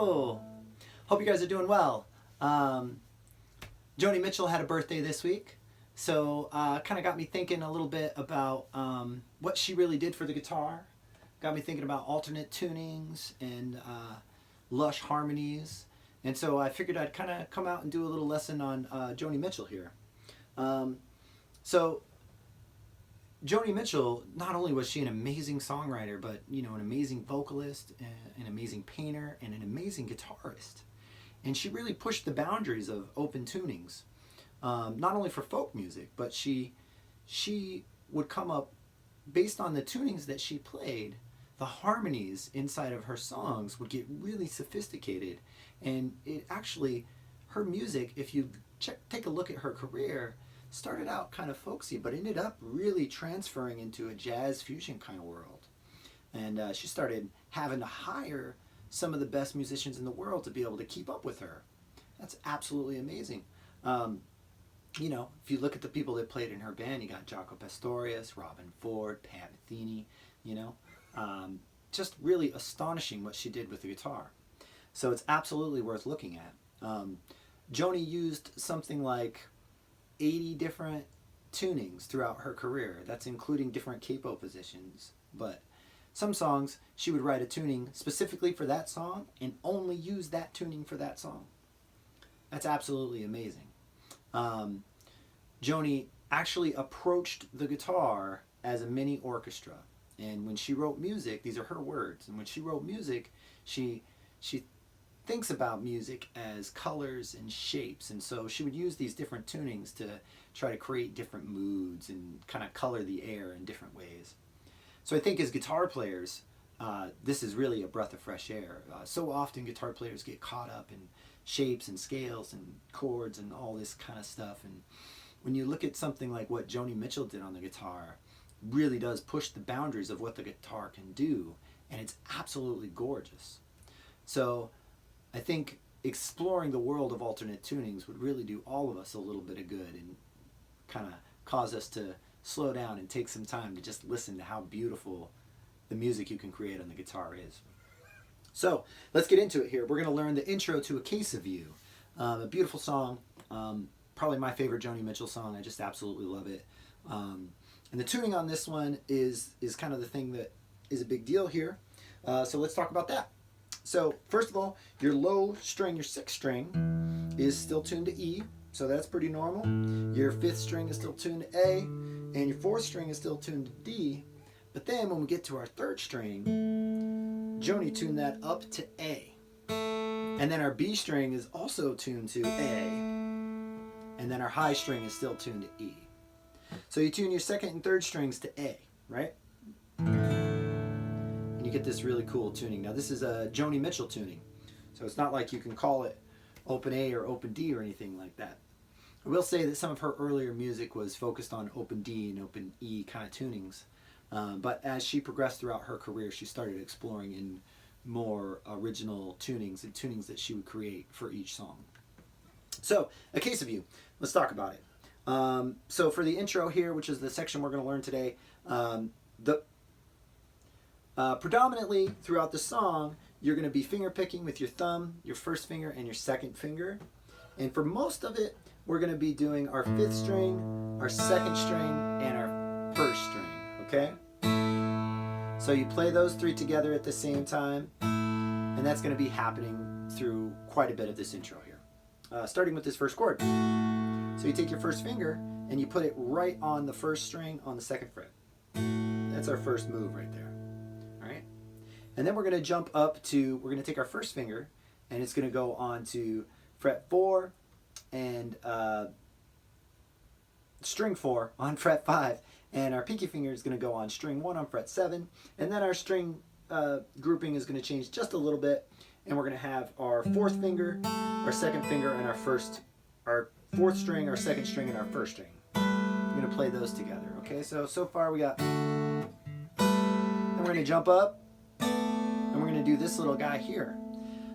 Hello! Hope you guys are doing well. Joni Mitchell had a birthday this week, so kind of got me thinking a little bit about what she really did for the guitar. Got me thinking about alternate tunings and lush harmonies. And so I figured I'd kind of come out and do a little lesson on Joni Mitchell here. So Joni Mitchell, not only was she an amazing songwriter, but an amazing vocalist, an amazing painter, and an amazing guitarist. And she really pushed the boundaries of open tunings, not only for folk music, but she would come up based on the tunings that she played. The harmonies inside of her songs would get really sophisticated, and it actually, her music, if you take a look at her career, started out kind of folksy, but ended up really transferring into a jazz fusion kind of world. And she started having to hire some of the best musicians in the world to be able to keep up with her. That's absolutely amazing. If you look at the people that played in her band, you got Jaco Pastorius, Robin Ford, Pat Metheny, just really astonishing what she did with the guitar. So it's absolutely worth looking at. Joni used something like 80 different tunings throughout her career. That's including different capo positions. But some songs, she would write a tuning specifically for that song and only use that tuning for that song. That's absolutely amazing. Joni actually approached the guitar as a mini orchestra. And when she wrote music, these are her words, and when she wrote music, she thinks about music as colors and shapes, and so she would use these different tunings to try to create different moods and kind of color the air in different ways. So I think as guitar players, this is really a breath of fresh air. So often guitar players get caught up in shapes and scales and chords and all this kind of stuff, and when you look at something like what Joni Mitchell did on the guitar, really does push the boundaries of what the guitar can do, and it's absolutely gorgeous. So I think exploring the world of alternate tunings would really do all of us a little bit of good and kind of cause us to slow down and take some time to just listen to how beautiful the music you can create on the guitar is. So let's get into it here. We're going to learn the intro to A Case of You, a beautiful song, probably my favorite Joni Mitchell song. I just absolutely love it. And the tuning on this one is kind of the thing that is a big deal here. So let's talk about that. So first of all, your low string, your sixth string, is still tuned to E, so that's pretty normal. Your fifth string is still tuned to A, and your fourth string is still tuned to D. But then when we get to our third string, Joni tuned that up to A. And then our B string is also tuned to A. And then our high string is still tuned to E. So you tune your second and third strings to A, right? And you get this really cool tuning. Now this is a Joni Mitchell tuning, so it's not like you can call it open A or open D or anything like that. I will say that some of her earlier music was focused on open D and open E kind of tunings, but as she progressed throughout her career, she started exploring in more original tunings and tunings that she would create for each song. So, A Case of You, let's talk about it. So for the intro here, which is the section we're going to learn today, predominantly throughout the song, you're going to be finger picking with your thumb, your first finger, and your second finger. And for most of it, we're going to be doing our fifth string, our second string, and our first string, okay? So you play those three together at the same time, and that's going to be happening through quite a bit of this intro here. Starting with this first chord. So you take your first finger and you put it right on the first string on the second fret. That's our first move right there. All right? And then we're going to jump up to, we're going to take our first finger and it's going to go on to fret 4 and string 4 on fret 5. And our pinky finger is going to go on string 1 on fret 7. And then our string grouping is going to change just a little bit. And we're going to have our fourth finger, our second finger, and our fourth string, our second string, and our first string. I'm going to play those together, okay? So far we got, then we're going to jump up, and we're going to do this little guy here.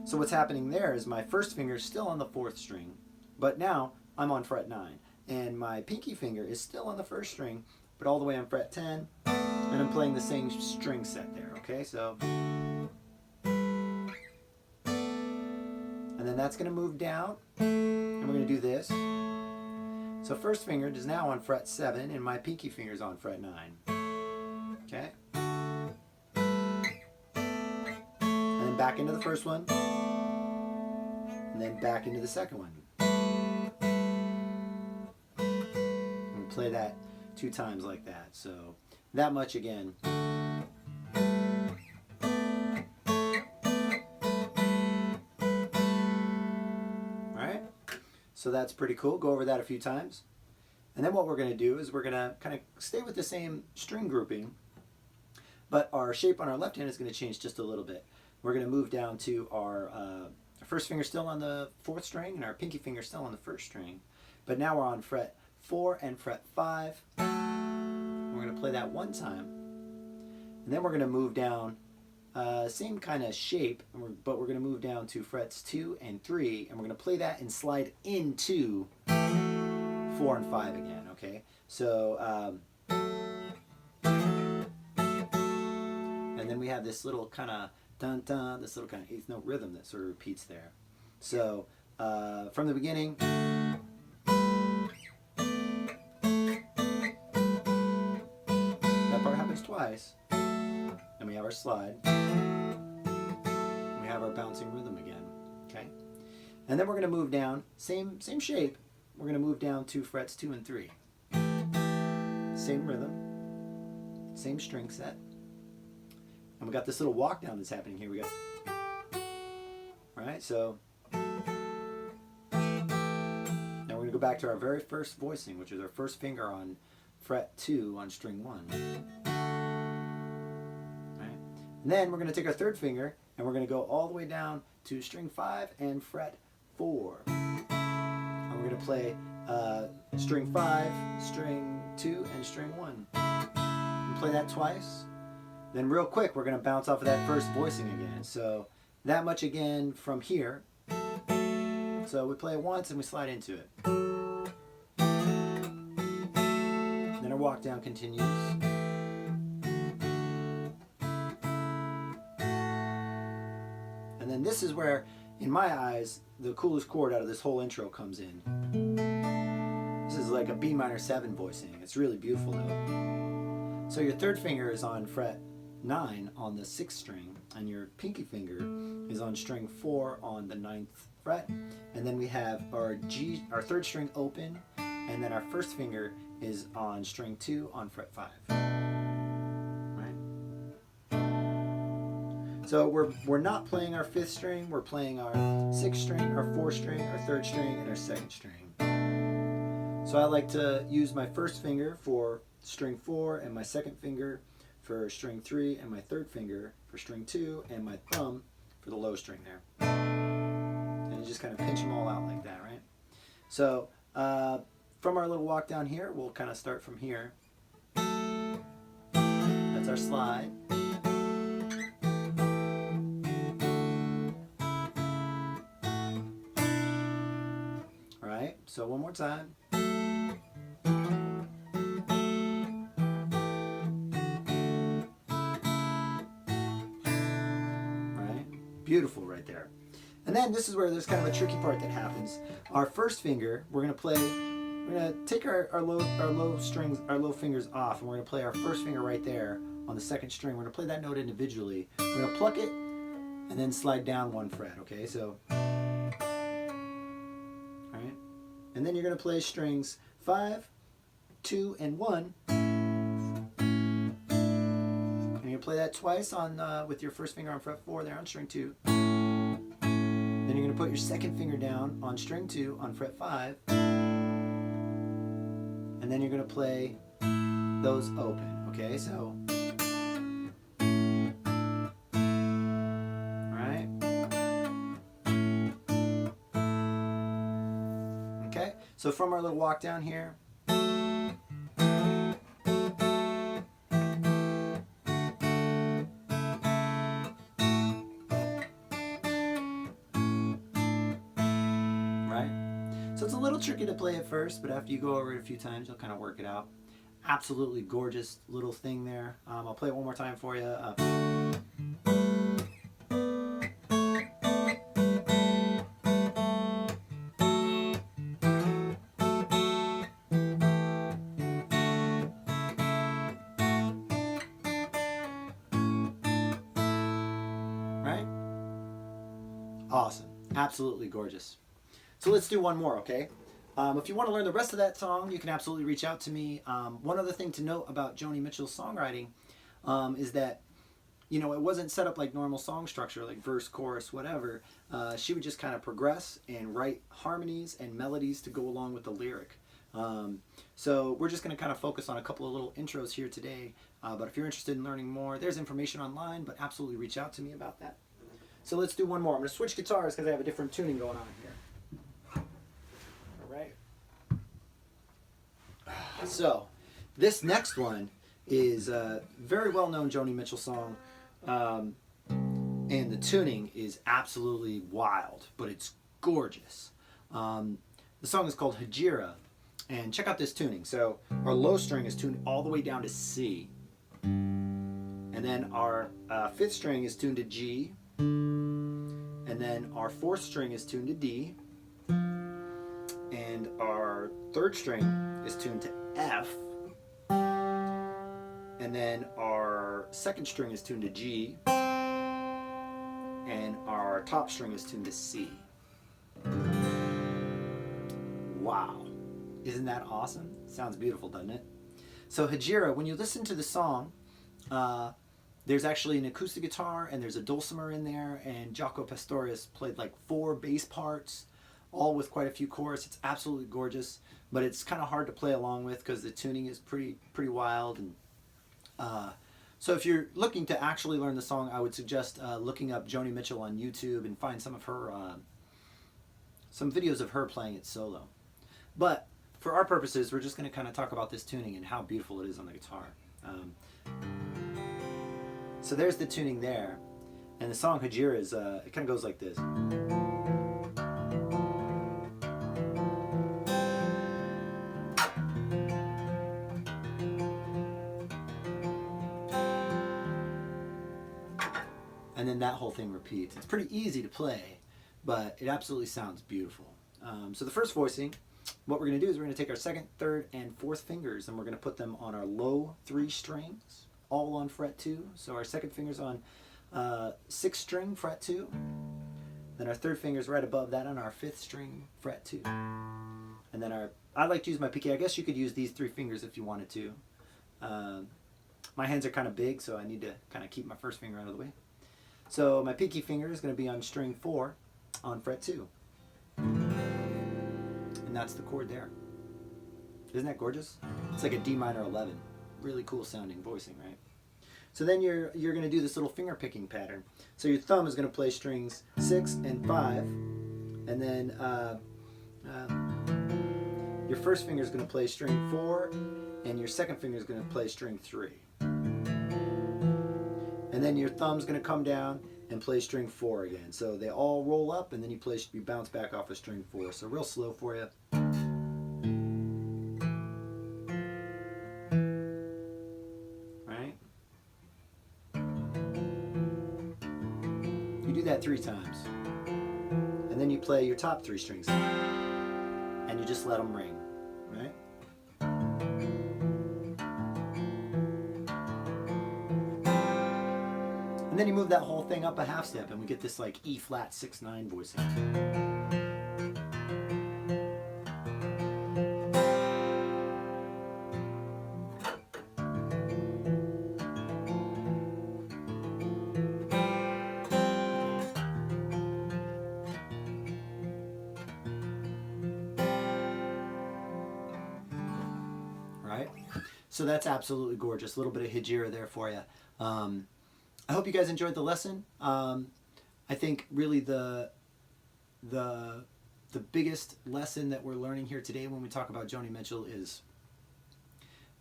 So what's happening there is my first finger is still on the fourth string, but now I'm on fret 9, and my pinky finger is still on the first string, but all the way on fret 10, and I'm playing the same string set there, okay? So and then that's going to move down, and we're going to do this. So first finger is now on fret 7, and my pinky finger is on fret 9. Okay? And then back into the first one, and then back into the second one. And play that 2 times like that. So that much again. So that's pretty cool. Go over that a few times. And then what we're going to do is we're going to kind of stay with the same string grouping, but our shape on our left hand is going to change just a little bit. We're going to move down to our first finger still on the 4th string and our pinky finger still on the 1st string. But now we're on fret 4 and fret 5. We're going to play that 1 time. And then we're going to move down, same kind of shape, but we're going to move down to frets 2 and 3, and we're going to play that and slide into 4 and 5 again, okay? So, and then we have this little kind of dun-dun, this little kind of 8th note rhythm that sort of repeats there. So, from the beginning, that part happens twice. And we have our slide. And we have our bouncing rhythm again. Okay? And then we're going to move down, same shape. We're going to move down to frets 2 and 3. Same rhythm, same string set. And we got this little walk down that's happening here. We got, right? So now we're going to go back to our very first voicing, which is our first finger on fret 2 on string 1. And then we're going to take our 3rd finger and we're going to go all the way down to string 5 and fret 4. And we're going to play string 5, string 2, and string 1. And play that twice. Then real quick, we're going to bounce off of that first voicing again. So that much again from here. So we play it once and we slide into it. Then our walk down continues. And then this is where, in my eyes, the coolest chord out of this whole intro comes in. This is like a B minor 7 voicing. It's really beautiful though. So your 3rd finger is on fret 9 on the 6th string, and your pinky finger is on string 4 on the 9th fret. And then we have our 3rd string open, and then our 1st finger is on string 2 on fret 5. So we're not playing our 5th string, we're playing our 6th string, our 4th string, our 3rd string, and our 2nd string. So I like to use my 1st finger for string 4, and my 2nd finger for string 3, and my 3rd finger for string 2, and my thumb for the low string there. And you just kind of pinch them all out like that, right? So from our little walk down here, we'll kind of start from here. That's our slide. So one more time. Right? Beautiful right there. And then this is where there's kind of a tricky part that happens. Our 1st finger, we're going to take our low strings, our low fingers off, and we're going to play our 1st finger right there on the 2nd string. We're going to play that note individually. We're going to pluck it and then slide down 1 fret, okay? So and then you're going to play strings 5, 2, and 1. And you're going to play that twice on with your 1st finger on fret 4 there on string 2. Then you're going to put your 2nd finger down on string 2 on fret 5. And then you're going to play those open, okay? So So from our little walk down here, right? So it's a little tricky to play at first, but after you go over it a few times, you'll kind of work it out. Absolutely gorgeous little thing there. I'll play it one more time for you. Awesome. Absolutely gorgeous. So let's do one more, okay? If you want to learn the rest of that song, you can absolutely reach out to me. One other thing to note about Joni Mitchell's songwriting is that, you know, it wasn't set up like normal song structure, like verse, chorus, whatever. She would just kind of progress and write harmonies and melodies to go along with the lyric. So we're just going to kind of focus on a couple of little intros here today. But if you're interested in learning more, there's information online, but absolutely reach out to me about that. So let's do one more. I'm going to switch guitars because I have a different tuning going on here. All right. So this next one is a very well-known Joni Mitchell song. And the tuning is absolutely wild, but it's gorgeous. The song is called Hejira. And check out this tuning. So our low string is tuned all the way down to C. And then our fifth string is tuned to G. And then our fourth string is tuned to D. And our third string is tuned to F. And then our second string is tuned to G. And our top string is tuned to C. Wow. Isn't that awesome? Sounds beautiful, doesn't it? So Hejira, when you listen to the song, there's actually an acoustic guitar and there's a dulcimer in there, and Jaco Pastorius played like 4 bass parts, all with quite a few chorus. It's absolutely gorgeous, but it's kind of hard to play along with because the tuning is pretty wild. And so if you're looking to actually learn the song, I would suggest looking up Joni Mitchell on YouTube and find some of her some videos of her playing it solo. But for our purposes, we're just going to kind of talk about this tuning and how beautiful it is on the guitar. So there's the tuning there, and the song Hejira is it kind of goes like this. And then that whole thing repeats. It's pretty easy to play, but it absolutely sounds beautiful. So the first voicing, what we're going to do is we're going to take our second, third, and fourth fingers, and we're going to put them on our low 3 strings, all on fret 2. So our second finger's on 6th string, fret 2. Then our third finger's right above that on our 5th string, fret 2. And then I like to use my pinky. I guess you could use these 3 fingers if you wanted to. My hands are kind of big, so I need to kind of keep my first finger out of the way. So my pinky finger is going to be on string 4 on fret 2. And that's the chord there. Isn't that gorgeous? It's like a D minor 11. Really cool sounding voicing, right? So then you're going to do this little finger picking pattern. So your thumb is going to play strings 6 and 5. And then your first finger is going to play string 4. And your second finger is going to play string 3. And then your thumb's going to come down and play string 4 again. So they all roll up, and then you bounce back off of string 4. So real slow for you. Right? You do that 3 times. And then you play your top 3 strings. And you just let them ring. Right? And then you move that whole thing up a half step, and we get this like E flat 6/9 voicing. Right? So that's absolutely gorgeous. A little bit of Hejira there for you. I hope you guys enjoyed the lesson. I think really the biggest lesson that we're learning here today when we talk about Joni Mitchell is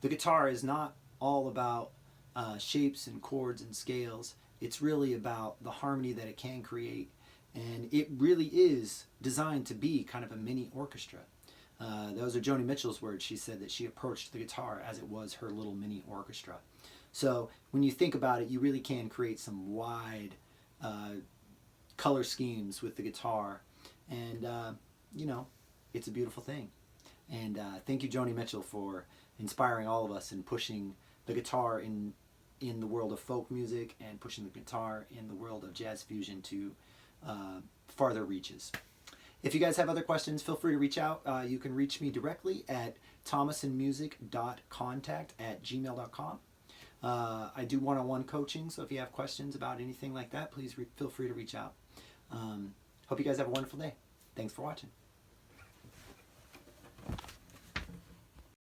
the guitar is not all about shapes and chords and scales. It's really about the harmony that it can create, and it really is designed to be kind of a mini orchestra. Those are Joni Mitchell's words. She said that she approached the guitar as it was her little mini orchestra. So when you think about it, you really can create some wide color schemes with the guitar. And, you know, it's a beautiful thing. And thank you, Joni Mitchell, for inspiring all of us and pushing the guitar in the world of folk music and pushing the guitar in the world of jazz fusion to farther reaches. If you guys have other questions, feel free to reach out. You can reach me directly at thomasandmusic.contact@gmail.com. I do one-on-one coaching, so if you have questions about anything like that, please feel free to reach out. Hope you guys have a wonderful day. Thanks for watching.